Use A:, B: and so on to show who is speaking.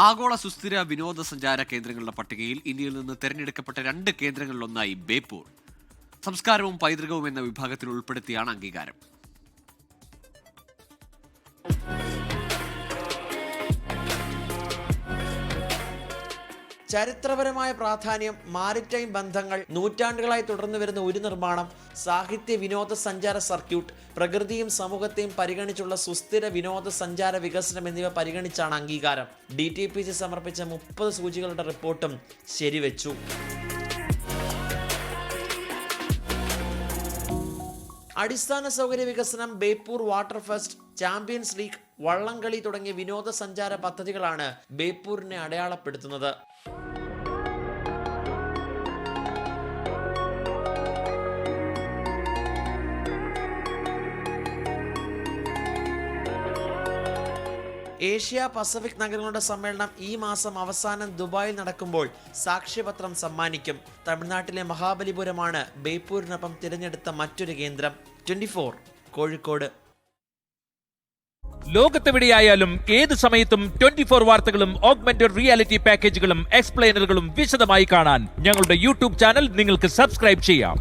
A: ആഗോള സുസ്ഥിര വിനോദസഞ്ചാര കേന്ദ്രങ്ങളുടെ പട്ടികയിൽ ഇന്ത്യയിൽ നിന്ന് തെരഞ്ഞെടുക്കപ്പെട്ട 2 കേന്ദ്രങ്ങളിലൊന്നായി ബേപ്പൂർ. സംസ്കാരവും പൈതൃകവും എന്ന വിഭാഗത്തിൽ ഉൾപ്പെടുത്തിയാണ് അംഗീകാരം.
B: ചരിത്രപരമായ പ്രാധാന്യം, മാരിടൈം ബന്ധങ്ങൾ, നൂറ്റാണ്ടുകളായി തുടർന്നു വരുന്ന ഒരു നിർമ്മാണം, സാഹിത്യ വിനോദസഞ്ചാര സർക്യൂട്ട്, പ്രകൃതിയും സമൂഹത്തെയും പരിഗണിച്ചുള്ള സുസ്ഥിര വിനോദസഞ്ചാര വികസനം എന്നിവ പരിഗണിച്ചാണ് അംഗീകാരം. DTPC സമർപ്പിച്ച 30 സൂചികളുടെ റിപ്പോർട്ടും ശരിവെച്ചു. അടിസ്ഥാന സൗകര്യ വികസനം, Beypore water fest, champions league, വള്ളംകളി തുടങ്ങിയ വിനോദസഞ്ചാര പദ്ധതികളാണ് ബേപ്പൂരിനെ അടയാളപ്പെടുത്തുന്നത്. ഏഷ്യ പസഫിക് നഗരങ്ങളുടെ സമ്മേളനം ഈ മാസം അവസാനം ദുബായിൽ നടക്കുമ്പോൾ സാക്ഷ്യപത്രം സമ്മാനിക്കും. തമിഴ്നാട്ടിലെ മഹാബലിപുരമാണ് ബേപ്പൂരിനൊപ്പം തിരഞ്ഞെടുത്ത മറ്റൊരു കേന്ദ്രം. 24 കോഴിക്കോട്.
C: ലോകത്തെവിടെയായാലും ഏത് സമയത്തും 24 വാർത്തകളും ഓഗ്മെന്റഡ് റിയാലിറ്റി പാക്കേജുകളും എക്സ്പ്ലെയിനറുകളും വിശദമായി കാണാൻ ഞങ്ങളുടെ യൂട്യൂബ് ചാനൽ നിങ്ങൾക്ക് സബ്സ്ക്രൈബ് ചെയ്യാം.